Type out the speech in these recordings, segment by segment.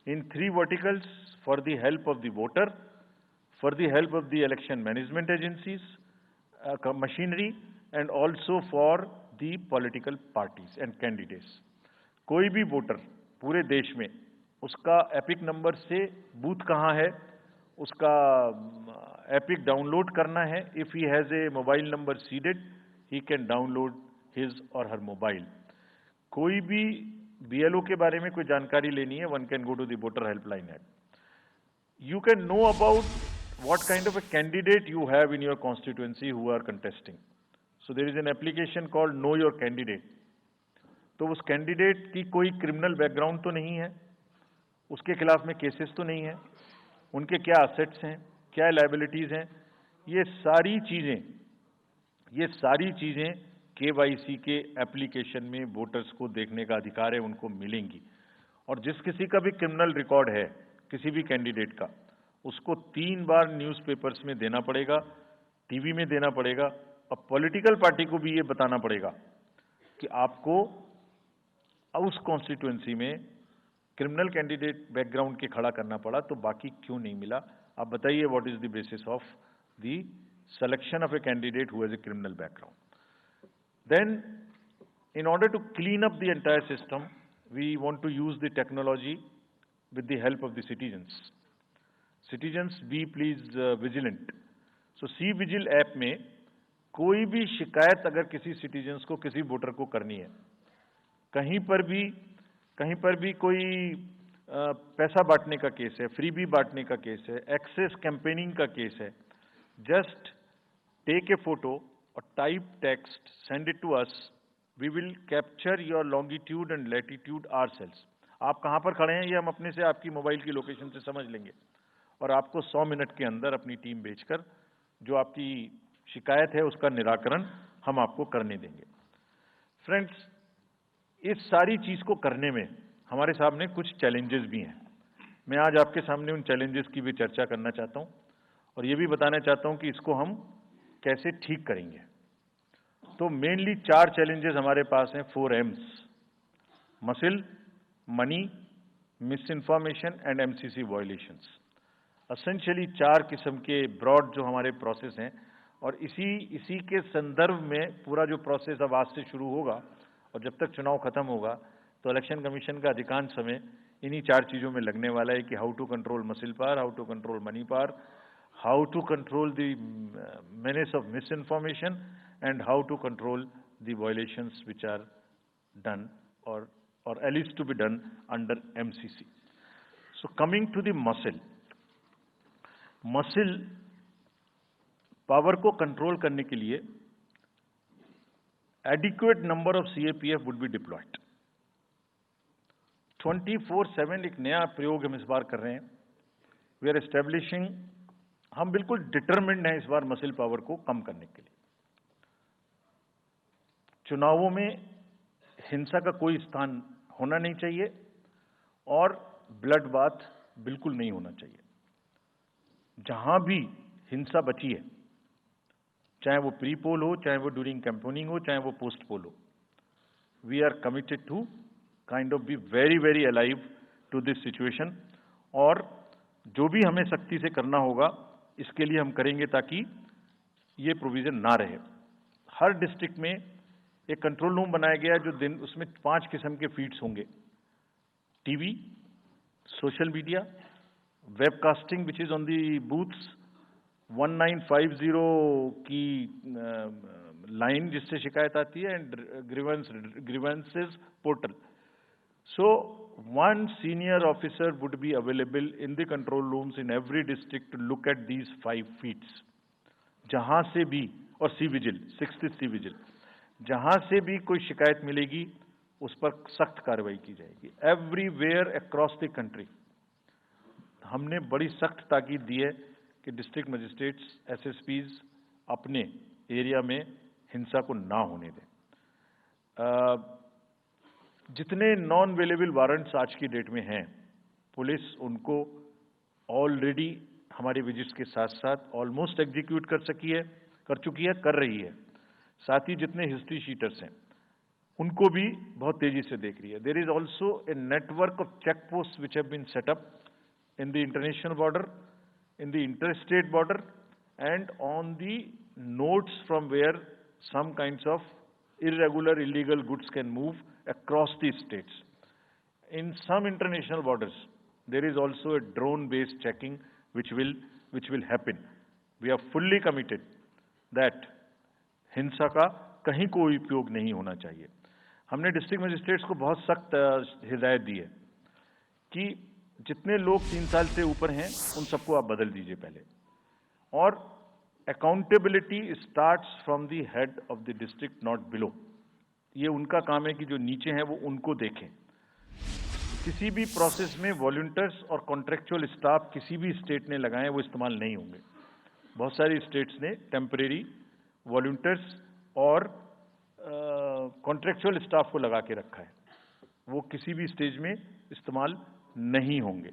in three verticals: for the help of the voter, for the help of the election management agencies, machinery, and also for the political parties and candidates. कोई भी voter पूरे देश में उसका epic number से booth कहाँ है, उसका एपिक डाउनलोड करना है. If he has a mobile number seeded, he can download his और हर मोबाइल. कोई भी बीएलओ के बारे में कोई जानकारी लेनी है, one can go to the voter helpline app. You can know about what kind of a candidate you have in your constituency who are contesting. So there is an application called Know Your Candidate. तो उस candidate की कोई criminal background तो नहीं है, उसके खिलाफ में केसेस तो नहीं है, उनके क्या असेट्स हैं, क्या लायबिलिटीज हैं, ये सारी चीजें केवाईसी के एप्लीकेशन में वोटर्स को देखने का अधिकार है, उनको मिलेंगी. और जिस किसी का भी क्रिमिनल रिकॉर्ड है किसी भी कैंडिडेट का, उसको 3 बार न्यूज़पेपर्स में देना पड़ेगा, टीवी में देना पड़ेगा, और पॉलिटिकल पार्टी को भी ये बताना पड़ेगा कि आपको उस कॉन्स्टिट्यूएंसी में क्रिमिनल कैंडिडेट बैकग्राउंड के खड़ा करना पड़ा, तो बाकी क्यों नहीं मिला. आप बताइए, what is the basis of the selection of a candidate who has a criminal background. Then in order to clean up the entire system, we want to use the technology with the help of the citizens. Citizens, be please vigilant. So C-Vigil app में कोई भी शिकायत अगर किसी citizens को, किसी voter को करनी है, कहीं पर भी कोई पैसा बांटने का केस है, फ्रीबी बांटने का केस है, एक्सेस कैंपेनिंग का केस है, जस्ट टेक ए फोटो और type text, send it to us. We will capture your longitude and latitude ourselves. आप कहाँ पर खड़े हैं ये हम अपने से आपकी मोबाइल की लोकेशन से समझ लेंगे, और आपको 100 मिनट के अंदर अपनी टीम भेजकर जो आपकी शिकायत है उसका निराकरण हम आपको करने देंगे. फ्रेंड्स, इस सारी चीज को करने में हमारे सामने कुछ चैलेंजेस भी हैं. मैं आज आपके सामने उन चैलेंजेस की भी चर्चा करना चाहता हूं, और ये भी बताना चाहता हूं कि इसको हम कैसे ठीक करेंगे. तो मेनली 4 चैलेंजेस हमारे पास हैं, 4 M's: muscle, money, miss information and MCC violations. Essentially 4 किस्म के ब्रॉड जो हमारे प्रोसेस हैं, और इसी के संदर्भ में पूरा जो प्रोसेस अब आज से शुरू होगा और जब तक चुनाव खत्म होगा, तो इलेक्शन कमीशन का अधिकांश समय इन्हीं 4 चीजों में लगने वाला है कि how to control muscle power, how to control money power, how to control the menace of misinformation, and how to control the violations which are done or alleged to be done under MCC. So coming to the muscle power को control करने के लिए adequate number of CAPF would be deployed. 24/7 एक नया प्रयोग हम इस बार कर रहे हैं. We are establishing, हम बिल्कुल डिटरमिन्ड हैं इस बार मसिल पावर को कम करने के लिए. चुनावों में हिंसा का कोई स्थान होना नहीं चाहिए, और ब्लड बाथ बिल्कुल नहीं होना चाहिए. जहां भी हिंसा बची है, चाहे वो प्री पोल हो, चाहे वो ड्यूरिंग कैंपेनिंग हो, चाहे वो पोस्ट पोल हो, we are committed to kind of be very very alive to this situation. और जो भी हमें सख्ती से करना होगा इसके लिए हम करेंगे, ताकि ये प्रोविजन ना रहे. हर डिस्ट्रिक्ट में एक कंट्रोल रूम बनाया गया है, जो उसमें 5 किस्म के फीड्स होंगे: TV, social media, webcasting which is on the booths, 1950 की लाइन जिससे शिकायत आती है, and grievances portal. So one senior officer would be available in the control rooms in every district to look at these 5 feeds. जहां से भी, और C-Vigil, 6th C-Vigil, जहां से भी कोई शिकायत मिलेगी उस पर सख्त कार्रवाई की जाएगी. एवरीवेयर अक्रॉस द कंट्री हमने बड़ी सख्त ताकीद दी है कि डिस्ट्रिक्ट मजिस्ट्रेट्स, SSPs अपने एरिया में हिंसा को ना होने दें. जितने नॉन अवेलेबल वारंट्स आज की डेट में हैं, पुलिस उनको ऑलरेडी हमारे विजिट्स के साथ साथ ऑलमोस्ट एग्जीक्यूट कर चुकी है, कर रही है. साथ ही जितने हिस्ट्री शीटर्स हैं, उनको भी बहुत तेजी से देख रही है। There is also a network of check post which have been set up in the international border, in the interstate border, and on the nodes from where some kinds of irregular, illegal goods can move across the states. In some international borders, there is also a drone-based checking which will happen. We are fully committed that हिंसा का कहीं कोई उपयोग नहीं होना चाहिए। हमने district magistrates को बहुत सख्त हिदायत दी है कि जितने लोग 3 साल से ऊपर हैं उन सबको आप बदल दीजिए पहले, और accountability starts from the head of the district, not below. ये उनका काम है कि जो नीचे हैं वो उनको देखें। किसी भी प्रोसेस में वॉलंटियर्स और कॉन्ट्रेक्चुअल स्टाफ किसी भी स्टेट ने लगाए वो इस्तेमाल नहीं होंगे। बहुत सारी स्टेट्स ने टेम्परेरी वॉलंटियर्स और कॉन्ट्रेक्चुअल स्टाफ को लगा के रखा है, वो किसी भी स्टेज में इस्तेमाल नहीं होंगे।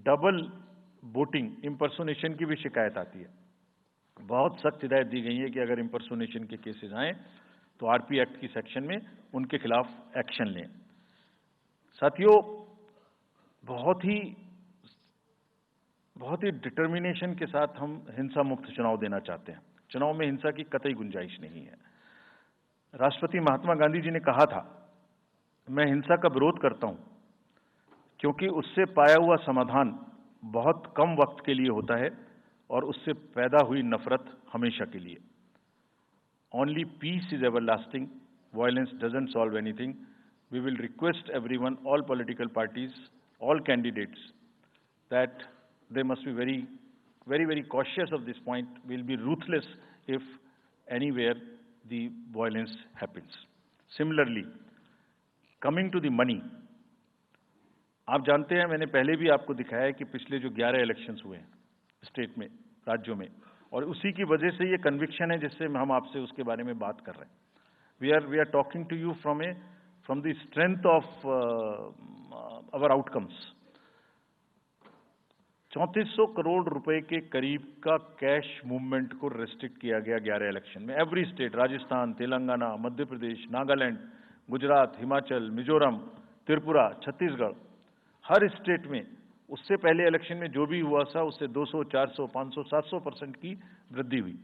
डबल वोटिंग, इंपर्सोनेशन की भी शिकायत आती है। बहुत सख्त हिदायत दी गई है कि अगर इंपर्सोनेशन के केसेस आए तो आरपी एक्ट की सेक्शन में उनके खिलाफ एक्शन लें। साथियों, बहुत ही डिटर्मिनेशन के साथ हम हिंसा मुक्त चुनाव देना चाहते हैं। चुनाव में हिंसा की कतई गुंजाइश नहीं है। राष्ट्रपति महात्मा गांधी जी ने कहा था, मैं हिंसा का विरोध करता हूं क्योंकि उससे पाया हुआ समाधान बहुत कम वक्त के लिए होता है और उससे पैदा हुई नफरत हमेशा के लिए। Only peace is everlasting, violence doesn't solve anything. We will request everyone, all political parties, all candidates, that they must be very, very, very cautious of this point. We'll be ruthless if anywhere the violence happens. Similarly, coming to the money, आप जानते हैं, मैंने पहले भी आपको दिखाया है कि पिछले जो 11 इलेक्शंस हुए हैं स्टेट में, राज्यों में, और उसी की वजह से ये कन्विक्शन है जिससे हम आपसे उसके बारे में बात कर रहे हैं। We are talking to you from the strength of our outcomes. 3400 crore रुपए के करीब का कैश मूवमेंट को रेस्ट्रिक्ट किया गया 11 इलेक्शन में। एवरी स्टेट, राजस्थान, तेलंगाना, मध्य प्रदेश, नागालैंड, गुजरात, हिमाचल, मिजोरम, त्रिपुरा, छत्तीसगढ़, हर स्टेट में उससे पहले इलेक्शन में जो भी हुआ था उससे 200, 400, 500, 700% की वृद्धि हुई।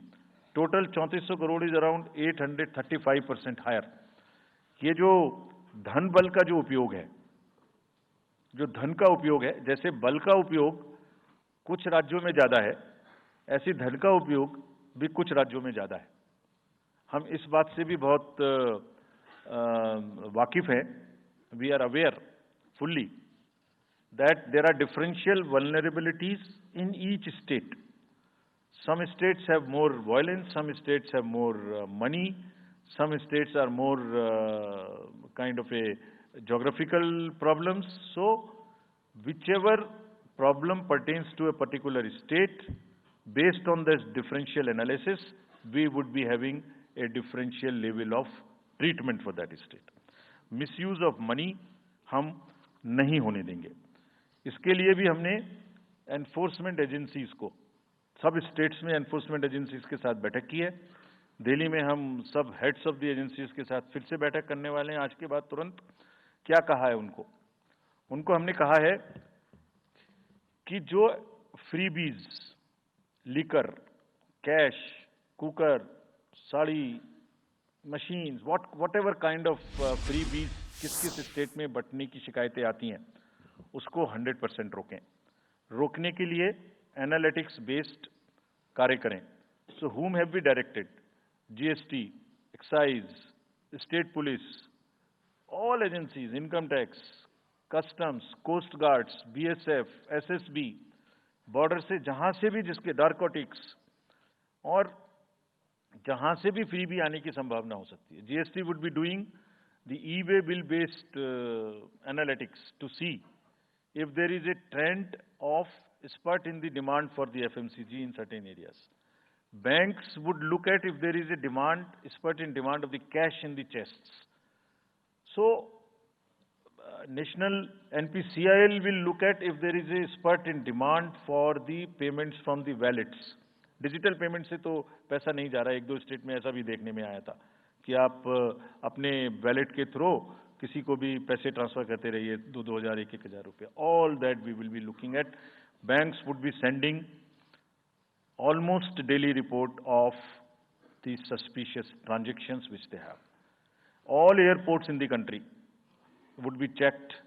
Total 3400 crore is around 835% higher. ये जो धन बल का जो उपयोग है, जो धन का उपयोग है, जैसे बल का उपयोग कुछ राज्यों में ज्यादा है, ऐसी धन का उपयोग भी कुछ राज्यों में ज्यादा है। हम इस बात से भी बहुत वाकिफ हैं। We are aware fully that there are differential vulnerabilities in each state. Some states have more violence, some states have more money, some states are more kind of a geographical problems. So whichever problem pertains to a particular state, based on this differential analysis, we would be having a differential level of treatment for that state. Misuse of money हम नहीं होने देंगे। इसके लिए भी हमने enforcement agencies को, सब स्टेट्स में एनफोर्समेंट एजेंसीज के साथ बैठक की है। दिल्ली में हम सब हेड्स ऑफ द एजेंसीज के साथ फिर से बैठक करने वाले हैं आज के बाद तुरंत। क्या कहा है उनको हमने कहा है कि जो freebies, liquor, cash, cooker, sari, machines, whatever kind of freebies किस स्टेट में बंटने की शिकायतें आती हैं, उसको 100% रोकें। रोकने के लिए एनालिटिक्स बेस्ड कार्य करें। So whom have we directed? GST, excise, state police, all agencies, income tax, customs, coast guards, BSF, SSB, border से जहां से भी जिसके नारकोटिक्स और जहां से भी फ्री भी आने की संभावना हो सकती है। GST would be doing the e-way bill based analytics to see if there is a trend of spurt in the demand for the FMCG in certain areas. Banks would look at if there is a spurt in demand of the cash in the chests. So national NPCIL will look at if there is a spurt in demand for the payments from the wallets. Digital payment से तो पैसा नहीं जा रहा है, 1-2 state में ऐसा भी देखने में आया था। कि आप अपने वैलेट के थ्रू किसी को भी पैसे ट्रांसफर करते रहिए, 2,000, 1,000 रुपये. All that we will be looking at. Banks would be sending almost daily report of the suspicious transactions which they have. All airports in the country would be checked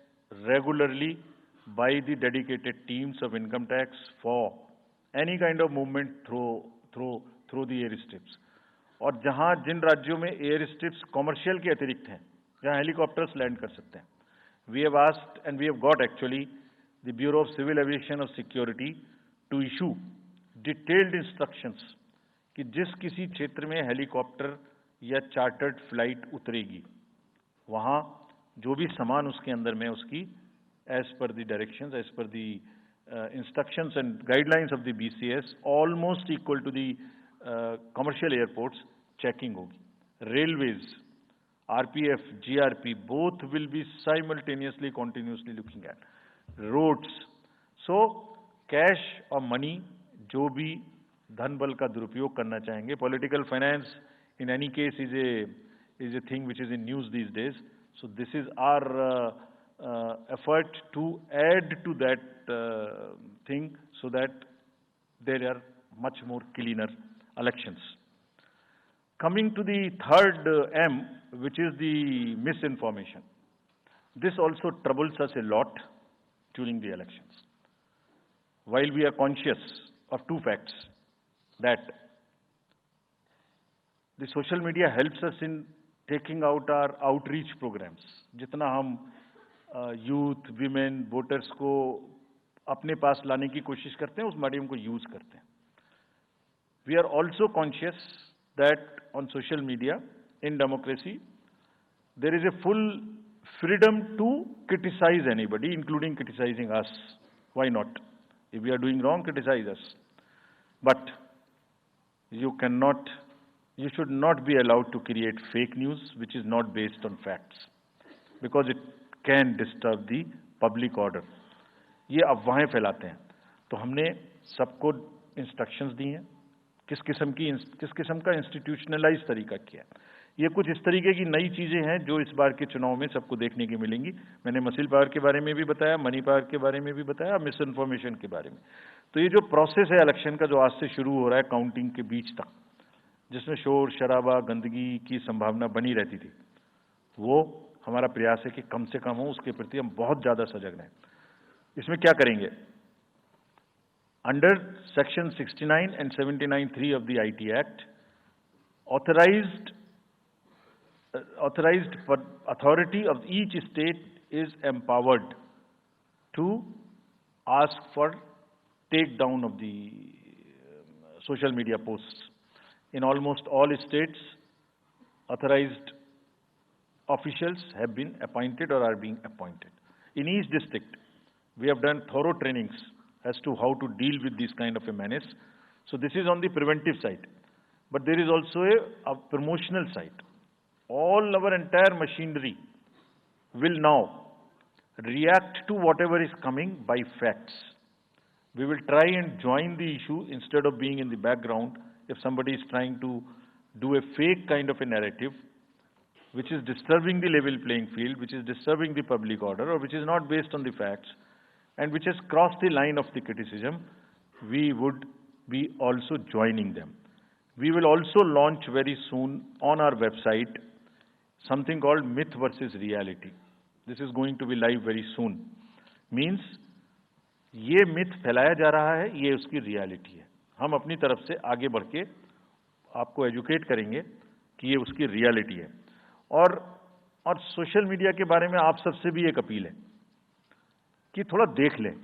regularly by the dedicated teams of income tax for any kind of movement through the airstrips. और जहां जिन राज्यों में air strips commercial के अतिरिक्त हैं, जहां helicopters land कर सकते हैं, we have asked and we have got actually the bureau of civil aviation of security to issue detailed instructions कि जिस किसी क्षेत्र में हेलीकॉप्टर या चार्टर्ड फ्लाइट उतरेगी, वहां जो भी सामान उसके अंदर में उसकी as per the directions, as per the instructions and guidelines of the BCS, almost equal to the commercial airports, checking hogi. Railways, RPF, GRP, both will be simultaneously, continuously looking at. Roads. So, cash or money, जो भी धन बल का दुरुपयोग करना चाहेंगे, political finance in any case is a thing which is in news these days. So this is our effort to add to that thing so that there are much more cleaner elections. Coming to the third M, which is the misinformation. This also troubles us a lot during the elections. While we are conscious of two facts, that the social media helps us in taking out our outreach programs. जितना हम youth, women, voters को अपने पास लाने की कोशिश करते हैं, उस मीडियम को यूज करते हैं. We are also conscious that on social media, in democracy, there is a full freedom to criticize anybody, including criticizing us. Why not? If we are doing wrong, criticize us. But you should not be allowed to create fake news which is not based on facts, because it can disturb the public order. ये अफवाहें फैलाते हैं. तो हमने सबको instructions दी हैं, किस किस्म का इंस्टीट्यूशनलाइज तरीका किया. ये कुछ इस तरीके की नई चीजें हैं जो इस बार के चुनाव में सबको देखने की मिलेंगी. मैंने मसिल पावर के बारे में भी बताया, मनी पावर के बारे में भी बताया, मिस इन्फॉर्मेशन के बारे में. तो ये जो प्रोसेस है इलेक्शन का, जो आज से शुरू हो रहा है काउंटिंग के बीच तक, जिसमें शोर शराबा गंदगी की संभावना बनी रहती थी, वो हमारा प्रयास है कि कम से कम हो. उसके प्रति हम बहुत ज्यादा सजग रहें. इसमें क्या करेंगे? Under Section 69 and 79(3) of the IT Act, authorized authority of each state is empowered to ask for takedown of the social media posts. In almost all states, authorized officials have been appointed or are being appointed. In each district, we have done thorough trainings as to how to deal with this kind of a menace. So this is on the preventive side. But there is also a promotional side. All our entire machinery will now react to whatever is coming by facts. We will try and join the issue instead of being in the background. If somebody is trying to do a fake kind of a narrative, which is disturbing the level playing field, which is disturbing the public order, or which is not based on the facts, and which has crossed the line of the criticism, we would be also joining them. We will also launch very soon on our website something called Myth versus Reality. This is going to be live very soon. Means, ये myth फैलाया जा रहा है, ये उसकी reality है. हम अपनी तरफ से आगे बढ़ के आपको educate करेंगे कि ये उसकी reality है. और सोशल मीडिया के बारे में आप सबसे भी एक अपील है कि थोड़ा देख लें.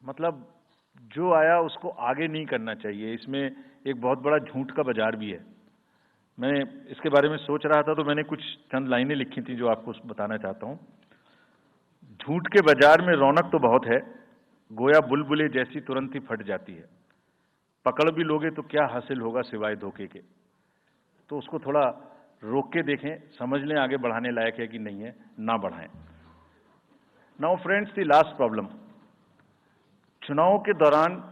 मतलब जो आया उसको आगे नहीं करना चाहिए. इसमें एक बहुत बड़ा झूठ का बाजार भी है. मैं इसके बारे में सोच रहा था तो मैंने कुछ चंद लाइनें लिखी थी जो आपको बताना चाहता हूं. झूठ के बाजार में रौनक तो बहुत है, गोया बुलबुले जैसी तुरंत ही फट जाती है. पकड़ भी लोगे तो क्या हासिल होगा सिवाय धोखे के. तो उसको थोड़ा रोक के देखें, समझ लें आगे बढ़ाने लायक है कि नहीं है, ना बढ़ाएं. Now friends, the last problem. चुनाव के दौरान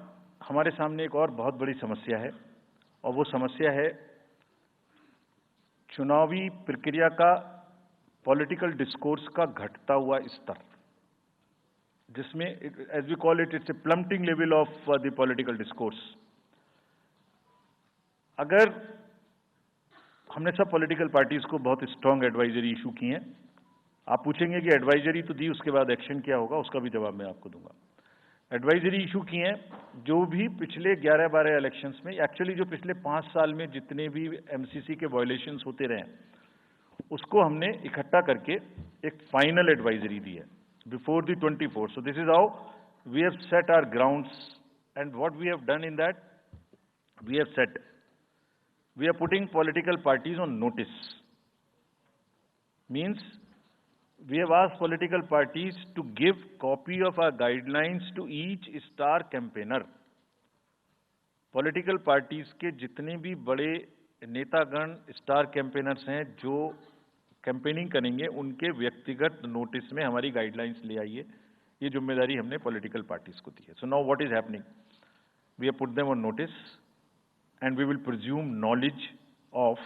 हमारे सामने एक और बहुत बड़ी समस्या है, और वो समस्या है चुनावी प्रक्रिया का पॉलिटिकल डिस्कोर्स का घटता हुआ स्तर, जिसमें as we call it, it's a plummeting level of the political discourse. अगर हमने सब पॉलिटिकल पार्टीज को बहुत स्ट्रांग एडवाइजरी इशू की हैं, आप पूछेंगे कि एडवाइजरी तो दी, उसके बाद एक्शन क्या होगा, उसका भी जवाब मैं आपको दूंगा। एडवाइजरी इशू की हैं, जो भी पिछले 11-12 इलेक्शंस में, एक्चुअली जो पिछले 5 साल में जितने भी एमसीसी के वायलेशंस होते रहे, उसको हमने इकट्ठा करके एक फाइनल एडवाइजरी दी है before the 24। So this is how we have set our grounds and what we have done in that, we have set, we are putting political parties on notice. Means we have asked political parties to give copy of our guidelines to each star campaigner. Political parties के जितने भी बड़े नेतागण star campaigners हैं जो campaigning करेंगे, उनके व्यक्तिगत नोटिस में हमारी गाइडलाइंस ले आइए। ये जिम्मेदारी हमने पॉलिटिकल पार्टीज को दी है। So now what is happening, we have put them on notice and we will presume knowledge of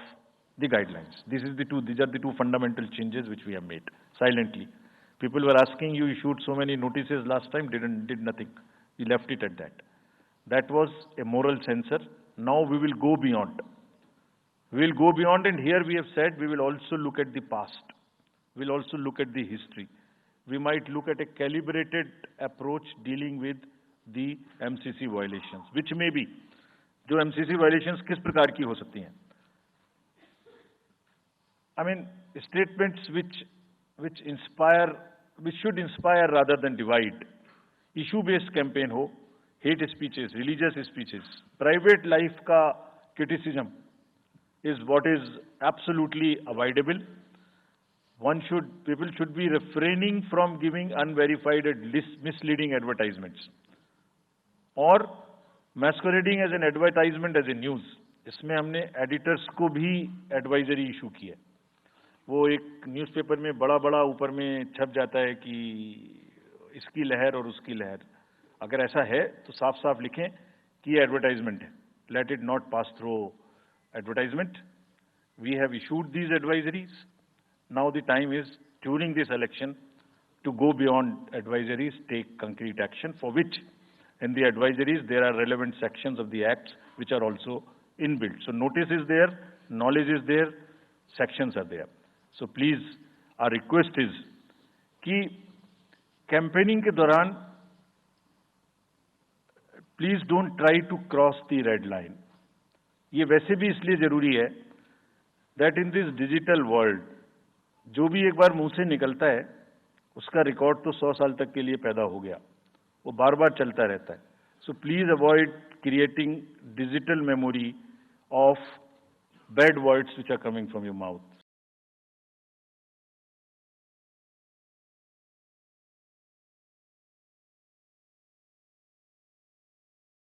the guidelines. These are the two fundamental changes which we have made silently. People were asking, you issued so many notices last time, did nothing. We left it at that. That was a moral censor. Now we will go beyond. We will go beyond, and here we have said we will also look at the past. We will also look at the history. We might look at a calibrated approach dealing with the MCC violations, which may be, जो MCC violations किस प्रकार की हो सकती हैं। I mean statements which should inspire rather than divide, issue based campaign हो, hate speeches, religious speeches, private life का criticism is what is absolutely avoidable. People should be refraining from giving unverified and misleading advertisements or masquerading as an advertisement as a news. इसमें हमने editors को भी advisory issue की है। वो एक newspaper में बड़ा बड़ा ऊपर में छप जाता है कि इसकी लहर और उसकी लहर। अगर ऐसा है तो साफ साफ लिखें कि ये एडवर्टाइजमेंट है, let it not pass through advertisement. We have issued these advisories. Now the time is during this election to go beyond advisories, take concrete action, for which in the advisories there are relevant sections of the acts which are also inbuilt. So notice is there, knowledge is there, sections are there. So please, our request is कि campaigning के दौरान please don't try to cross the red line. ये वैसे भी इसलिए जरूरी है that in this digital world जो भी एक बार मुंह से निकलता है उसका रिकॉर्ड तो 100 साल तक के लिए पैदा हो गया, वो बार बार चलता रहता है। So please avoid creating digital memory of bad words which are coming from your mouth.